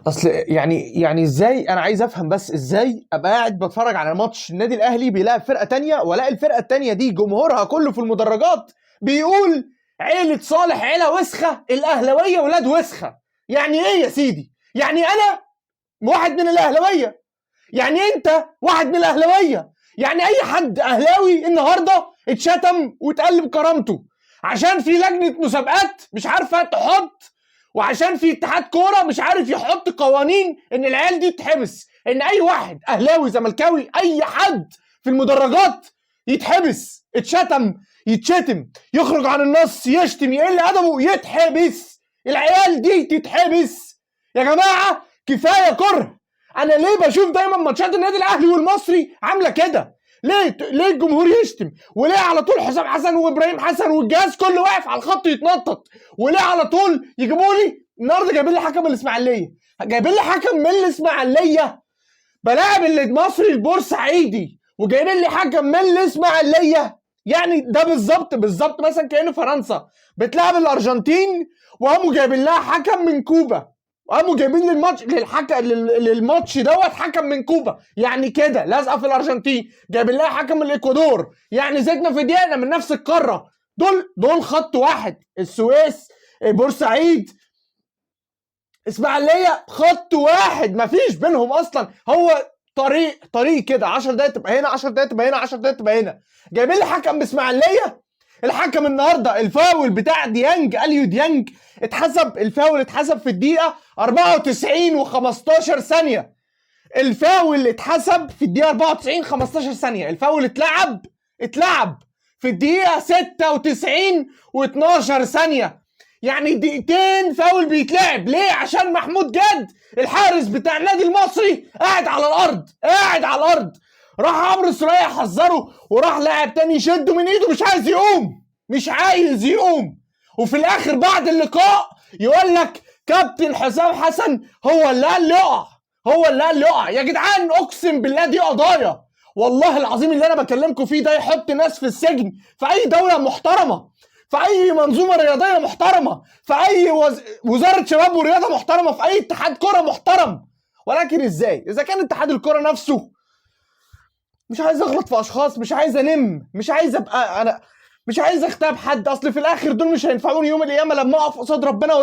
اصل يعني ازاي؟ انا عايز افهم بس ازاي ابقى قاعد بتفرج على ماتش النادي الاهلي بيلعب فرقه تانية، والاقي الفرقه التانية دي جمهورها كله في المدرجات بيقول عيله صالح عيله وسخه، الاهلاويه ولاد وسخه. يعني ايه يا سيدي؟ يعني انا واحد من الاهلاويه، يعني انت واحد من الاهلاويه، يعني اي حد اهلاوي النهارده اتشتم واتقلب كرامته عشان في لجنه مسابقات مش عارفه تحط، وعشان في اتحاد كوره مش عارف يحط قوانين ان العيال دي تتحبس، ان اي واحد اهلاوي زملكاوي اي حد في المدرجات يتحبس، اتشتم يتشتم، يخرج عن النص، يشتم، يقل ادبه، يتحبس. العيال دي تتحبس يا جماعه، كفايه كره. انا ليه بشوف دايما ماتشات النادي الاهلي والمصري عامله كده؟ ليه الجمهور يشتم؟ وليه على طول حسام حسن وابراهيم حسن والجهاز كله واقف على الخط يتنطط؟ وليه على طول يجيبوا لي النهارده جايبين لي حكم الاسماعيليه، جايبين لي حكم من الاسماعيليه بلاعب المصري البورسعيدي، وجايبين لي حكم من الاسماعيليه؟ يعني ده بالظبط مثلا كأنه فرنسا بتلعب الارجنتين وقاموا جايبين لها حكم من كوبا، وقاموا جايبين للماتش دوت حكم من كوبا. يعني كده لازقه في الارجنتين، جايبين لها حكم من الاكوادور، يعني زيتنا في دقيقه من نفس القاره. دول خط واحد، السويس، بورسعيد، اسماعيليه، خط واحد مفيش بينهم اصلا. هو طريق كده 10 دقايق تبقى هنا، 10 دقايق تبقى هنا، 10 دقايق تبقى هنا. جايبين لي حكم باسماعيليه. الحكم النهارده الفاول بتاع ديانج، اليو ديانج، الفاول اتحسب في الدقيقه 94 و15 ثانيه. الفاول اتحسب في الدقيقه 94 15 ثانيه. الفاول اتلعب في الدقيقه 96 و12 ثانيه. يعني دقيقتين فاول بيتلعب. ليه؟ عشان محمود جاد الحارس بتاع النادي المصري قاعد على الارض. راح عمرو سولية حذره، وراح لاعب تاني يشده من ايده، مش عايز يقوم. وفي الاخر بعد اللقاء يقول لك كابتن حسام حسن هو اللي قال لي اقع. يا جدعان اقسم بالله دي قضايا، والله العظيم اللي انا بكلمكم فيه ده يحط ناس في السجن في اي دوله محترمه، في اي منظومه رياضيه محترمه، في اي وزاره شباب ورياضه محترمه، في اي اتحاد كره محترم. ولكن ازاي اذا كان اتحاد الكره نفسه مش عايز اغلط في اشخاص، مش عايز انم، مش عايز ابقى انا، مش عايز اغتاب حد، اصل في الاخر دول مش هينفعوني يوم القيامه لما اقف قصاد ربنا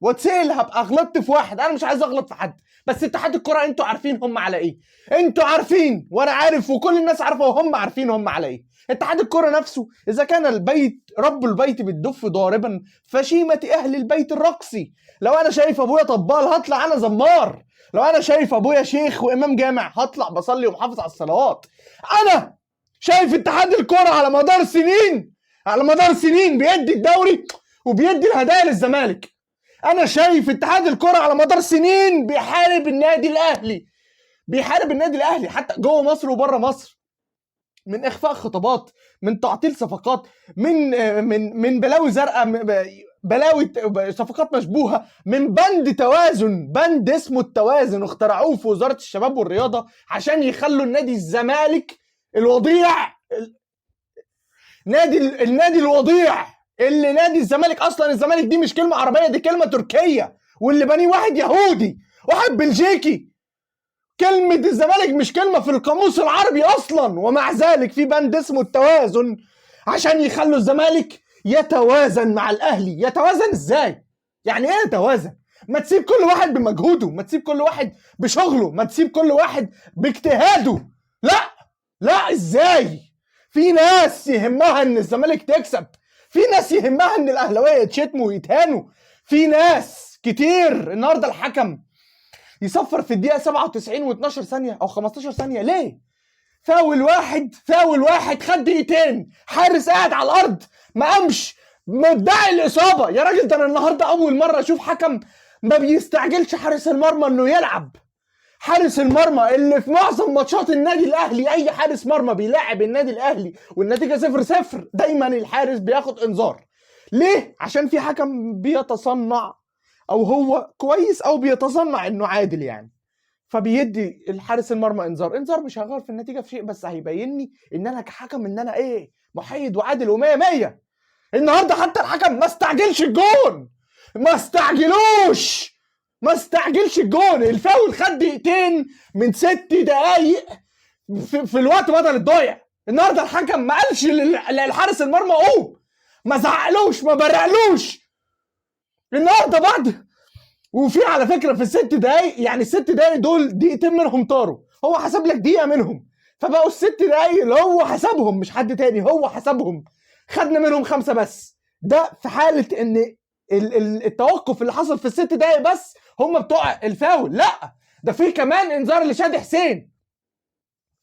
واتسال هبقى غلطت في واحد. انا مش عايز اغلط في حد، بس اتحاد الكره انتوا عارفين هم على ايه، انتوا عارفين وانا عارف وكل الناس عارفه وهم عارفين هم على ايه. اتحاد الكره نفسه اذا كان البيت رب البيت بالدف ضاربا فشيمه اهل البيت الرقصي. لو انا شايف ابويا طبال هطلع انا زمار، لو انا شايف ابويا شيخ وامام جامع هطلع بصلي ومحافظ على الصلوات. انا شايف اتحاد الكره على مدار سنين بيدي الدوري وبيدي الهدايا للزمالك. انا شايف اتحاد الكره على مدار سنين بيحارب النادي الاهلي حتى جوه مصر وبره مصر، من اخفاء خطابات، من تعطيل صفقات، من بلاوي زرقاء، بلاوي صفقات مشبوهه، من بند اسمه التوازن اخترعوه في وزاره الشباب والرياضه عشان يخلوا النادي الزمالك الوضيع، النادي الوضيع اللي نادي الزمالك. اصلا الزمالك دي مش كلمه عربيه، دي كلمه تركيه، واللي بنيه واحد يهودي واحد بلجيكي. كلمه الزمالك مش كلمه في القاموس العربي اصلا، ومع ذلك في بند اسمه التوازن عشان يخلوا الزمالك يتوازن مع الاهلي. يتوازن ازاي؟ يعني ايه يتوازن؟ ما تسيب كل واحد بمجهوده، ما تسيب كل واحد بشغله، ما تسيب كل واحد باجتهاده. لا ازاي؟ في ناس يهمها ان الزمالك تكسب، في ناس يهمها ان الاهلاويه يتشتموا ويتهانوا، في ناس كتير. النهارده الحكم يصفر في الدقيقه 97 و12 ثانيه او 15 ثانيه ليه؟ فاول واحد خد دقيقتين، حارس قاعد على الارض ما قامش، مدعي الاصابه. يا راجل ده انا النهارده اول مره اشوف حكم ما بيستعجلش حارس المرمى انه يلعب. حارس المرمى اللي في معظم ماتشات النادي الاهلي اي حارس مرمى بيلاعب النادي الاهلي والنتيجه 0-0 دايما الحارس بياخد انذار. ليه؟ عشان في حكم بيتصنع، او هو كويس او بيتصنع انه عادل يعني، فبيدي الحارس المرمى انذار مش هيغير في النتيجه في شيء، بس هيبيني ان انا كحكم ان انا ايه، محايد وعادل ومية مية. النهارده حتى الحكم ما استعجلش الجون، ما ما استعجلش الجون. الفاول خد دقيقتين من 6 دقايق في الوقت بدل الضايع. النهارده الحكم ما قالش للحارس المرمى قوم، ما زعقلوش، ما برقلوش النهارده بعد. وفي على فكره في الست دقايق، يعني الست دقايق دول دقيقتين منهم طاروا، هو حسب لك دقيقه منهم، فبقوا الست دقايق اللي هو حسبهم مش حد تاني، هو حسبهم، خدنا منهم 5 بس. ده في حاله ان التوقف اللي حصل في الست دقايق بس هم بتوع الفاول. لا، ده في كمان انذار لشادي حسين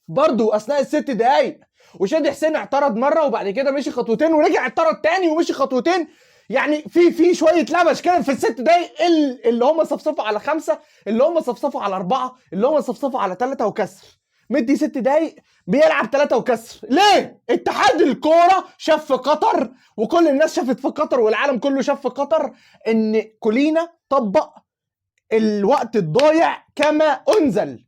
برضو اثناء الست دقايق، وشادي حسين اعترض مره وبعد كده مشي خطوتين ورجع اعترض تاني ومشي خطوتين. يعني في شويه لبش كده في الست دقايق، اللي هم صفصفوا على 5، اللي هم صفصفوا على 4، اللي هم صفصفوا على 3 وكسر. مدي 6 دقايق بيلعب 3 وكسر. ليه؟ اتحاد الكوره شاف في قطر، وكل الناس شافت في قطر، والعالم كله شاف في قطر ان كولينا طبق الوقت الضايع كما انزل.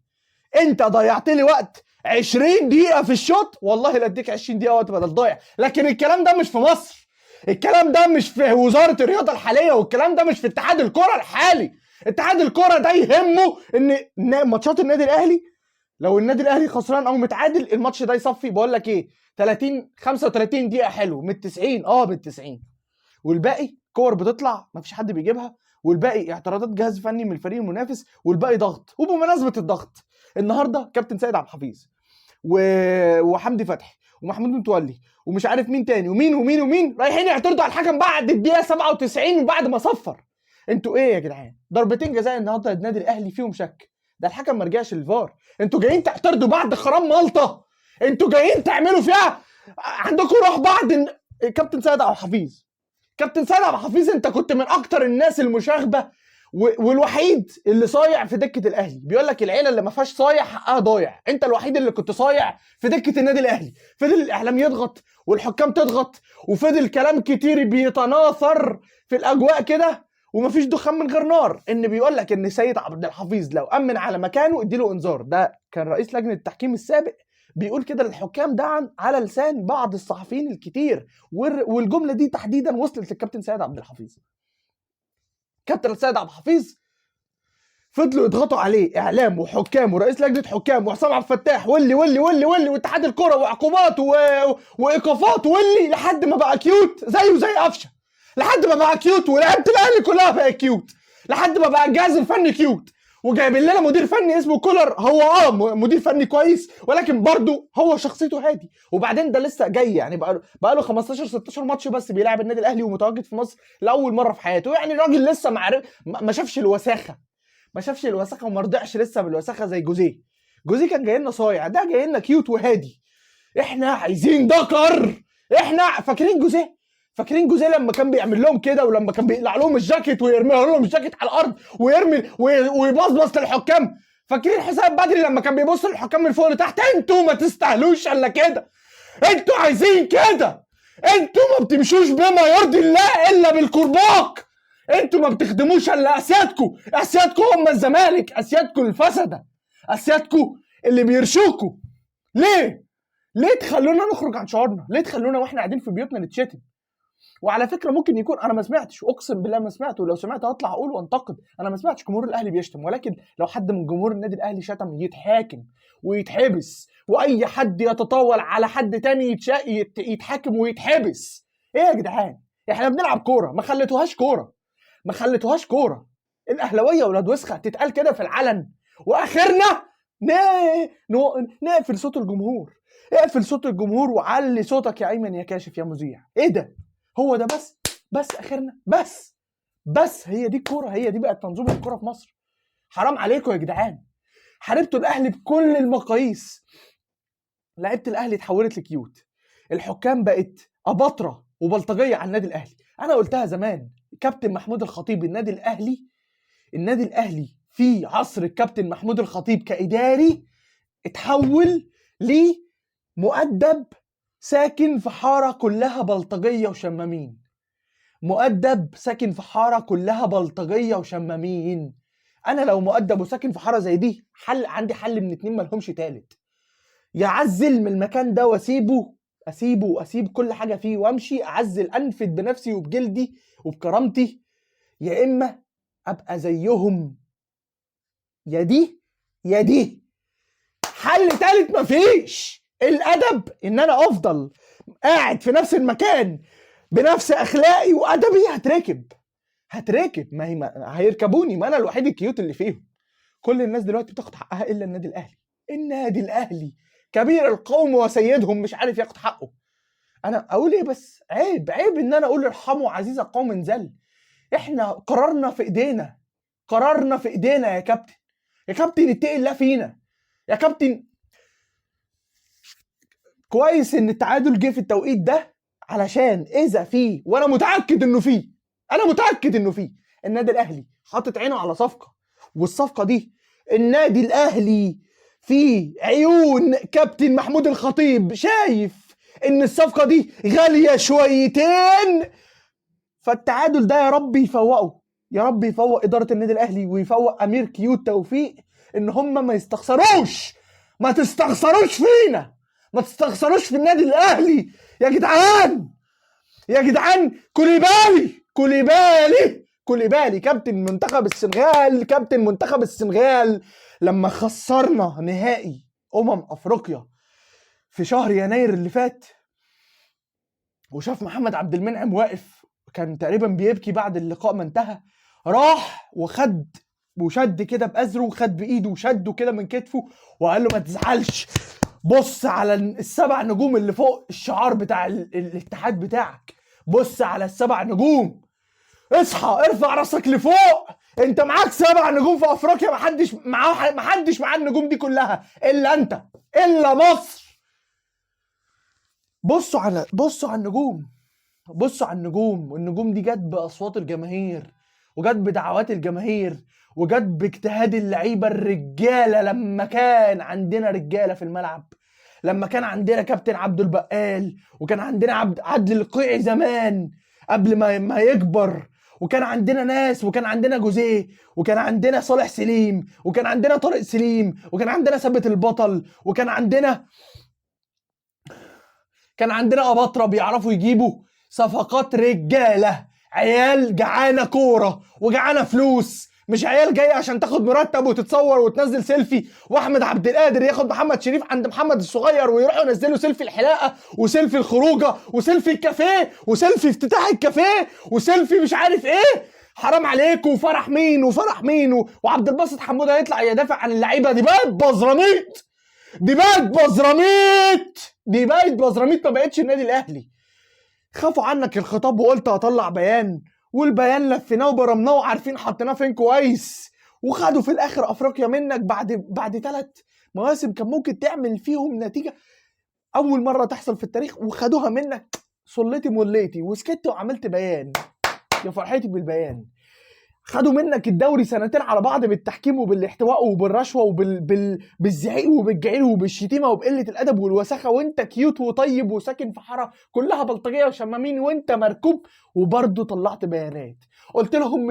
انت ضيعت لي وقت 20 دقيقة في الشوط، والله لا اديك 20 دقيقة وقت بدل ضايع. لكن الكلام ده مش في مصر، الكلام ده مش في وزارة الرياضة الحالية، والكلام ده مش في اتحاد الكرة الحالي. اتحاد الكرة ده يهمه ان ماتشات النادي الاهلي، لو النادي الاهلي خسران او متعادل، الماتش ده يصفي بقول لك ايه 35 دقيقة حلو من 90، من 90، والباقي كور بتطلع مفيش حد بيجيبها، والباقي اعتراضات جهاز فني من الفريق المنافس، والباقي ضغط. وبمناسبة الضغط، النهارده كابتن سيد عبد الحفيظ وحمدي فتحي ومحمود متولي ومش عارف مين تاني ومين رايحين يعترضوا على الحكم بعد الدقيقه 97 وبعد ما صفر. انتوا ايه يا جدعان؟ ضربتين جزاء النهارده النادي الاهلي فيهم شك، ده الحكم ما رجعش للفار. انتوا جايين تعترضوا بعد خرام مالطا، انتوا جايين تعملوا فيها عندكم روح بعد. كابتن سيد عبد الحفيظ، كابتن سيد عبد الحفيظ، انت كنت من اكتر الناس المشاغبه والوحيد اللي صايع في دكه الاهلي. بيقول لك العيله اللي ما فيهاش صايع حقها ضايع، انت الوحيد اللي كنت صايع في دكه النادي الاهلي. فضل الاعلام يضغط والحكام تضغط، وفضل كلام كتير بيتناثر في الاجواء كده، ومفيش دخان من غير نار، ان بيقول لك ان سيد عبد الحفيظ لو امن على مكانه اديله انذار. ده كان رئيس لجنه التحكيم السابق بيقول كده للحكام، ده على لسان بعض الصحفيين الكتير، والجمله دي تحديدا وصلت للكابتن سيد عبد الحفيظ. كابتن سيد عبد الحفيظ فضلوا يضغطوا عليه اعلام وحكام ورئيس لجنه حكام وحسام عبد الفتاح واللي واتحاد الكره وعقوبات وايقافات لحد ما بقى كيوت زيه زي قفشه، لحد ما بقى كيوت ولعبت الاهلي كلها بقى كيوت، لحد ما بقى الجهاز الفني كيوت، وجايبين لنا مدير فني اسمه كولر. هو مدير فني كويس، ولكن برضه هو شخصيته هادي. وبعدين ده لسه جاي، يعني بقى له 15 16 ماتش بس بيلعب النادي الاهلي ومتواجد في مصر لاول مره في حياته. يعني الراجل لسه ما شافش الوساخه، وما رضعش لسه بالوساخه زي جوزيه كان جاي لنا صايع، ده جاي لنا كيوت وهادي. احنا عايزين دكر. احنا فاكرين جوزيه لما كان بيعمل لهم كده، ولما كان بيقلع لهم الجاكيت ويرمي لهم الجاكيت على الارض ويرمي ويبصبص للحكام. فاكرين حسام بدري لما كان بيبص للحكام من فوق لتحت؟ انتوا ما تستاهلوش الا كده، انتوا عايزين كده، انتوا ما بتمشوش بما يرضي الله الا بالكرباج، انتوا ما بتخدموش الا اسيادكم هم الزمالك، اسيادكم الفسده، اسيادكم اللي بيرشوكوا. ليه تخلونا نخرج عن شعورنا؟ ليه تخلونا واحنا قاعدين في بيوتنا نتشتم؟ وعلى فكره ممكن يكون انا ما سمعتش، اقسم بالله ما سمعت، ولو سمعت هطلع اقول وانتقد. انا ما سمعتش جمهور الاهلي بيشتم، ولكن لو حد من جمهور النادي الاهلي شتم يتحاكم ويتحبس، واي حد يتطاول على حد تاني يتحاكم ويتحبس. ايه يا جدعان؟ احنا بنلعب كوره، ما خليتوهاش كوره. الاهلاويه ولاد وسخه تتقال كده في العلن، واخرنا نقفل صوت الجمهور. اقفل صوت الجمهور وعلي صوتك يا ايمن يا كاشف يا مذيع. ايه ده؟ هو ده بس اخرنا؟ بس هي دي الكوره، هي دي بقت منظومه الكوره في مصر. حرام عليكم يا جدعان، حاربتوا الاهلي بكل المقاييس، لعيبه الاهلي اتحولت لكيوت، الحكام بقت اباطره وبلطجيه على النادي الاهلي. انا قلتها زمان، كابتن محمود الخطيب، النادي الاهلي في عصر الكابتن محمود الخطيب كاداري اتحول لمؤدب ساكن في حاره كلها بلطجيه وشمامين. مؤدب ساكن في حاره كلها بلطجيه وشمامين. انا لو مؤدب وساكن في حاره زي دي، عندي حل من 2 مالهمش تالت: يعزل من المكان ده اسيب كل حاجه فيه وامشي، اعزل انفد بنفسي وبجلدي وبكرامتي، يا اما ابقى زيهم يا دي يا دي. حل تالت مفيش. الادب ان انا افضل قاعد في نفس المكان بنفس اخلاقي وادبي. هتركب ما هيركبوني، ما انا الوحيد الكيوت اللي فيهم. كل الناس دلوقتي بتاخد حقها الا النادي الاهلي. النادي الاهلي كبير القوم وسيدهم مش عارف ياخد حقه. انا اقول ايه بس؟ عيب ان انا اقول ارحموا عزيز قوم انزل. احنا قرارنا في ايدينا، يا كابتن. يا كابتن اتقي الله فينا يا كابتن. كويس ان التعادل جه في التوقيت ده، علشان اذا فيه، وانا متاكد انه فيه، النادي الاهلي حاطط عينه على صفقه، والصفقه دي النادي الاهلي في عيون كابتن محمود الخطيب شايف ان الصفقه دي غاليه شويتين. فالتعادل ده يا رب يفوقه، يا رب يفوق اداره النادي الاهلي ويفوق امير كيوت توفيق، ان هم ما يستخسروش، ما تستخسروش فينا، ما تستخسروش في النادي الاهلي يا جدعان. يا جدعان كوليبالي كابتن منتخب السنغال لما خسرنا نهائي افريقيا في شهر يناير اللي فات، وشاف محمد عبد المنعم واقف كان تقريبا بيبكي بعد اللقاء ما انتهى، راح وخد وشد كده بأزره، وخد بإيده وشده كده من كتفه وقال له ما تزعلش، بص على السبع نجوم اللي فوق الشعار بتاع الاتحاد بتاعك، بص على السبع نجوم، اصحى ارفع راسك لفوق، انت معاك 7 نجوم في افريقيا، محدش معاه النجوم دي كلها الا انت، الا مصر. بصوا على النجوم، والنجوم دي جت باصوات الجماهير، وجت بدعوات الجماهير، وجت باجتهاد اللعيبه الرجاله، لما كان عندنا رجاله في الملعب، لما كان عندنا كابتن عبد البقال، وكان عندنا عدل القيعي زمان قبل ما يكبر، وكان عندنا ناس، وكان عندنا جوزيه، وكان عندنا صالح سليم، وكان عندنا طارق سليم، وكان عندنا ثابت البطل، وكان عندنا أباطرة بيعرفوا يجيبوا صفقات رجالة، عيال جعانة كورة وجعانة فلوس، مش عيال جاية عشان تاخد مرتب وتتصور وتنزل سيلفي، واحمد عبد القادر ياخد محمد شريف عند محمد الصغير ويروحوا ينزلوا سيلفي الحلاقة وسيلفي الخروجة وسيلفي الكافيه وسيلفي افتتاح الكافيه وسيلفي مش عارف ايه. حرام عليكم. وفرح مين وعبد الباسط حمودة يطلع يدافع عن اللعيبة دي. بقت بزراميط، دي بقت بزراميط، ما بقتش النادي الاهلي. خافوا عنك الخطاب وقلت هطلع بيان، والبيان لفيناه وبرمناه وعارفين حطيناه فين كويس، وخدوا في الاخر افريقيا منك بعد 3 مواسم كان ممكن تعمل فيهم نتيجه اول مره تحصل في التاريخ، وخدوها منك. صليتي موليتي وسكت وعملت بيان، يا فرحتي بالبيان. خدوا منك الدوري 2 على بعض بالتحكيم وبالاحتواء وبالرشوه بالزعيق وبالجعير وبالشتيمه وبقله الادب والوساخه، وانت كيوت وطيب وساكن في حاره كلها بلطجيه وشمامين وانت مركوب، وبرضه طلعت بيانات. قلت لهم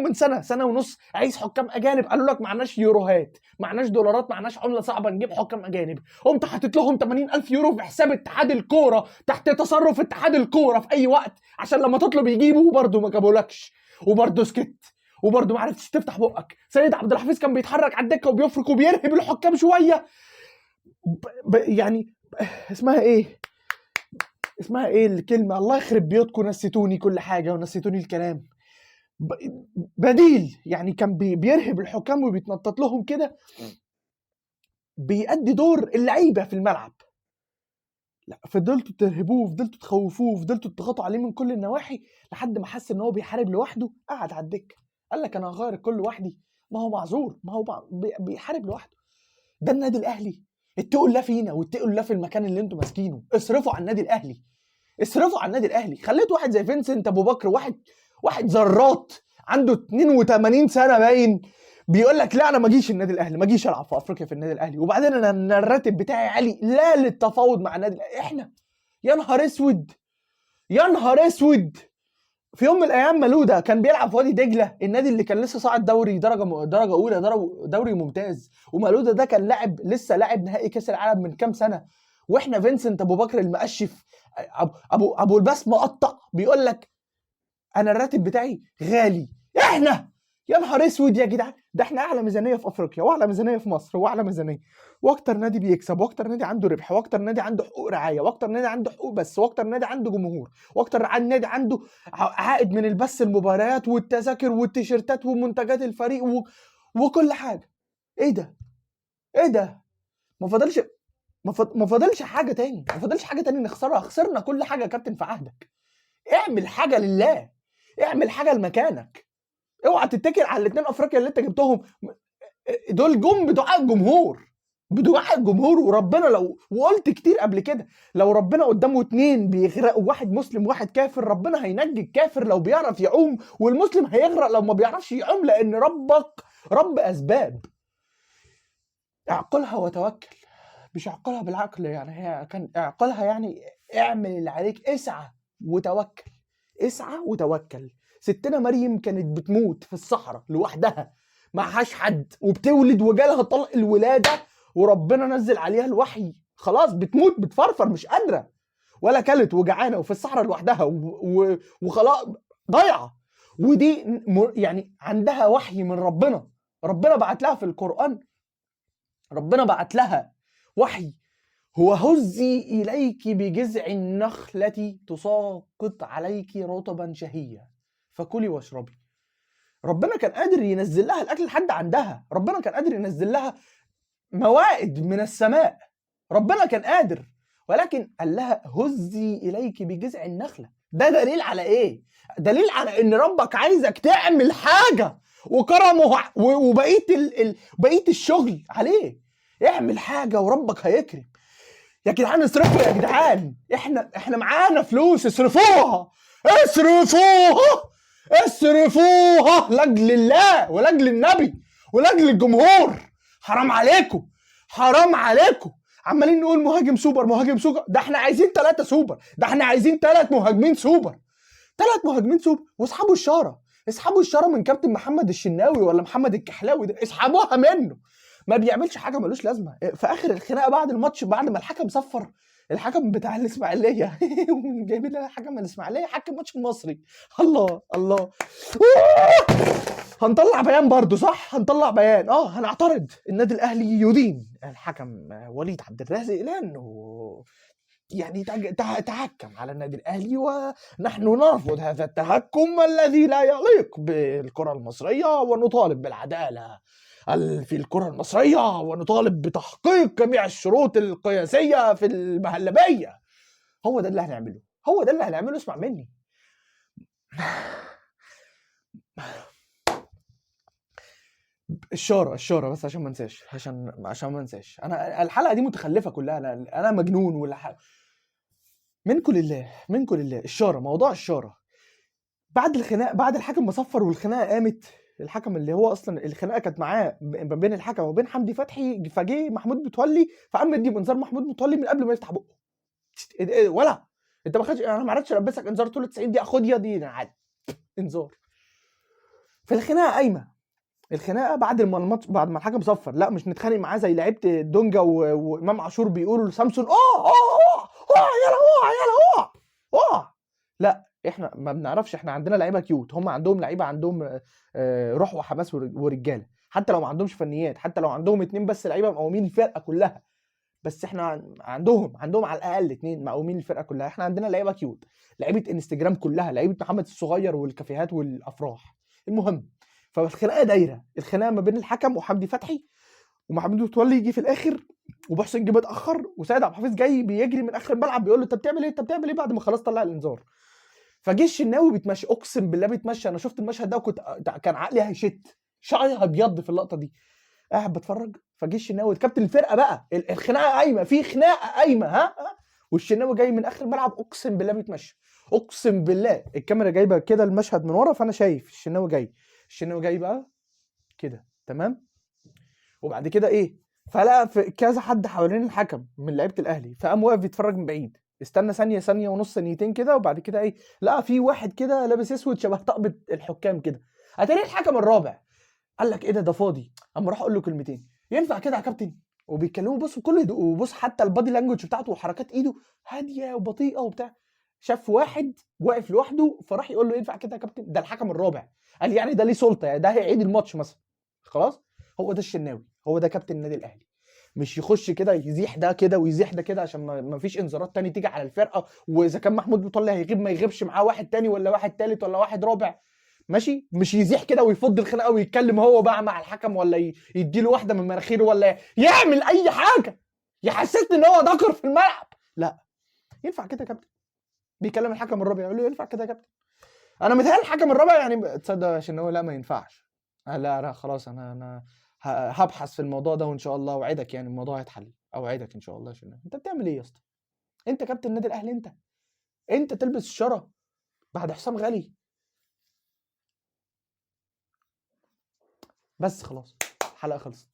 من سنه ونص عايز حكام اجانب، قالوا لك معناش يوروهات، معناش دولارات، معناش عمله صعبه نجيب حكام اجانب. قمت حاطط لهم 80,000 يورو في حساب اتحاد الكوره تحت تصرف اتحاد الكوره في اي وقت، عشان لما تطلب يجيبوا، وبرضه ما جابولكش، وبرضه سكت، وبرضه ما عرفتش تفتح بقك. سيد عبد الحفيظ كان بيتحرك على الدكه وبيفرك وبيرهب الحكام شويه. يعني اسمها ايه الكلمه؟ الله يخرب بيوتكم، نسيتوني كل حاجه ونسيتوني الكلام. بديل، يعني كان بيرهب الحكام وبيتنطط لهم كده، بيأدي دور اللعيبه في الملعب. لا، فضلتوا ترهبوه، فضلتوا تخوفوه، فضلتوا تضغطوا عليه من كل النواحي، لحد ما حس ان هو بيحارب لوحده. قعد على الدكه قال لك انا هغير الكل لوحدي. ما هو معذور، ما هو بيحارب لوحده. ده النادي الاهلي. اتقوا الله فينا واتقوا الله في المكان اللي انتوا ماسكينه. اصرفوا على النادي الاهلي. خليت واحد زي فينسنت ابو بكر، واحد ذرات عنده 82 سنه باين، بيقول لك لا انا ما اجيش النادي الاهلي، ما اجيش العب في افريقيا في النادي الاهلي، وبعدين انا الراتب بتاعي عالي، لا للتفاوض مع النادي الأهلي. احنا يا نهار اسود. في يوم من الايام مالودا كان بيلعب في وادي دجله، النادي اللي كان لسه صاعد دوري درجه اولى، دوري ممتاز، ومالودا ده كان لسه لاعب نهائي كاس العالم من كام سنه، واحنا فينسنت ابو بكر المقشف ابو الباس مقطع بيقول لك انا الراتب بتاعي غالي. احنا يا نهار اسود يا جدعان، ده احنا اعلى ميزانيه في افريقيا، واعلى ميزانيه في مصر، واعلى ميزانيه، واكتر نادي بيكسب، واكتر نادي عنده ربح، واكتر نادي عنده حقوق رعايه، واكتر نادي عنده حقوق بس، واكتر نادي عنده جمهور، واكتر نادي عنده عائد من البث، المباريات والتذاكر والتيشيرتات ومنتجات الفريق وكل حاجه. ايه ده؟ ايه ده؟ ما فاضلش ما فاضلش حاجه تاني، ما فاضلش حاجه تاني نخسرها. خسرنا كل حاجه يا كابتن في عهدك. اعمل حاجه لله، اعمل حاجه لمكانك. اوعى تتكل على الاثنين افريقيا اللي انت جبتهم، دول جم بدعاء الجمهور، بدعاء الجمهور. وربنا لو، وقلت كتير قبل كده، لو ربنا قدامه اتنين بيغرقوا، واحد مسلم واحد كافر، ربنا هينجي الكافر لو بيعرف يعوم، والمسلم هيغرق لو ما بيعرفش يعوم، لان ربك رب اسباب. اعقلها وتوكل، مش اعقلها بالعقل يعني، هي كان اعقلها يعني اعمل اللي عليك، اسعى وتوكل، اسعى وتوكل. ستنا مريم كانت بتموت في الصحراء لوحدها، معهاش حد، وبتولد وجالها طلق الولاده، وربنا نزل عليها الوحي، خلاص بتموت بتفرفر مش قادره، ولا كلت وجعانه وفي الصحراء لوحدها وخلاص ضايعه. ودي يعني عندها وحي من ربنا، ربنا بعت لها في القرآن، ربنا بعت لها وحي، هو هزي إليك بجذع النخلة تساقط عليك رطبا شهيا فكلي واشربي. ربنا كان قادر ينزل لها الأكل لحد عندها، ربنا كان قادر ينزل لها موائد من السماء، ربنا كان قادر، ولكن قال لها هزي إليك بجذع النخلة. ده دليل على إيه؟ دليل على إن ربك عايزك تعمل حاجة، وكرمه وبقية بقية الشغل عليه. اعمل حاجة وربك هيكرم. يا جدعان اصرفوا يا جدعان، احنا معانا فلوس، اصرفوها، اصرفوها، اصرفوها لاجل الله ولاجل النبي ولاجل الجمهور. حرام عليكم، حرام عليكم. عمالين نقول مهاجم سوبر، مهاجم سوبر، ده احنا عايزين 3 سوبر، ده احنا عايزين 3 مهاجمين سوبر، 3 مهاجمين سوبر. واسحبوا الشاره، اسحبوا الشاره من كابتن محمد الشناوي ولا محمد الكحلاوي ده، اسحبوها منه. ما بيعملش حاجه، ملوش لازمه. في اخر الخناقه بعد الماتش، بعد ما الحكم صفر، الحكم بتاع الاسماعيليه جايبين لنا حكم الاسماعيليه حكم ماتش المصري. الله الله. هنطلع بيان برضو صح، هنطلع بيان، هنعترض. النادي الاهلي يدين الحكم وليد عبد الرازق لانه يعني تهكم على النادي الاهلي، ونحن نرفض هذا التهكم الذي لا يليق بالكره المصريه، ونطالب بالعداله في الكره المصريه، ونطالب بتحقيق جميع الشروط القياسيه في المهلبيه. هو ده اللي هنعمله، هو ده اللي هنعمله. اسمع مني. الشاره بس عشان ما انساش، عشان ما انساش. انا الحلقه دي متخلفه كلها، انا مجنون ولا حاجه. منكم لله، منكم لله. الشاره، موضوع الشاره بعد الخناقه، بعد الحكم مصفر والخناقه قامت، الحكم اللي هو اصلا الخناقه كانت معاه ما بين الحكم وبين حمدي فتحي، فجه محمود متولي فقام مدي بانذار محمود متولي من قبل ما يفتح بقه. ولا انت ما خدش، انا ما عرفتش البسك انذار طول 90 دقيقه، خد يا دي عادي انذار. فالخناقه قايمه، الخناقه بعد ما الماتش، بعد ما الحكم صفر، لا مش نتخانق معاه زي لعيبه دونجا وامام عاشور بيقولوا لسامسون يلا لا احنا ما بنعرفش، احنا عندنا لعيبه كيوت، هم عندهم لعيبه عندهم روح وحماس ورجاله، حتى لو ما عندهمش فنيات، حتى لو عندهم 2 بس لعيبه مقومين الفرقه كلها، بس احنا عندهم على الاقل 2 مقومين الفرقه كلها. احنا عندنا لعيبه كيوت، لعيبه انستجرام كلها، لعيبه محمد الصغير والكافيهات والافراح. المهم، فالخناقه دايره، الخناقه ما بين الحكم وحمدي فتحي ومحمود متولي. يجي في الاخر وبحسن جه متاخر، وسيد عبد الحفيظ جاي بيجري من اخر الملعب بيقول له انت بتعمل ايه، انت بتعمل ايه، بعد ما خلاص طلع الانذار. فجه الشناوي بيتمشى، اقسم بالله بيتمشى، انا شفت المشهد ده وكنت كان عقلي هيشت، شعري هيبيض في اللقطه دي، قاعد بتفرج. فجه الشناوي كابتن الفرقه بقى، الخناقه قايمه، في خناقه قايمه، ها والشناوي جاي من اخر الملعب، اقسم بالله بيتمشى، اقسم بالله الكاميرا جايبه كده المشهد من ورا، فانا شايف الشناوي جاي بقى كده تمام. وبعد كده ايه، فلقى في كذا حد حوالين الحكم من لعيبه الاهلي، فقام واقف بيتفرج من بعيد، استنى ثانيه ونص، ثانيتين كده، وبعد كده ايه، لقى في واحد كده لابس اسود شبه طقم الحكام كده، اتاري الحكم الرابع. قال لك ايه ده فاضي، اما راح اقول له كلمتين، ينفع كده يا كابتن؟ وبيتكلموا بص بكل هدوء، وبص حتى البادي لانجوج بتاعته وحركات ايده هاديه وبطيئه وبتاع. شاف واحد واقف لوحده فراح يقول له ينفع كده يا كابتن؟ ده الحكم الرابع. قال يعني ده ليه سلطه، يعني ده هيعيد الماتش مثلا. خلاص، هو ده الشناوي، هو ده كابتن النادي الاهلي. مش يخش كده يزيح ده كده ويزيح ده كده عشان ما فيش انذارات تاني تيجي على الفرقه، واذا كان محمود متولي هيغيب ما يغيبش معاه واحد تاني ولا واحد تالت ولا واحد رابع. ماشي، مش يزيح كده ويفض الخناقه ويتكلم هو بقى مع الحكم، ولا يديله واحده من مناخيره، ولا يعمل اي حاجه يحسسني ان هو ذكر في الملعب. لا، ينفع كده يا كابتن؟ بيكلم الحكم الرابع يقول له ينفع كده يا كابتن؟ انا متهيألي الحكم الرابع يعني تصدق عشان هو لا ما ينفعش. لا خلاص، انا هبحث في الموضوع ده وان شاء الله اوعدك يعني الموضوع هيتحل، اوعدك ان شاء الله. عشان انت بتعمل ايه يا اسطى؟ انت كابتن النادي الاهلي، انت تلبس الشاره بعد حسام غالي؟ بس خلاص، الحلقه خلصت.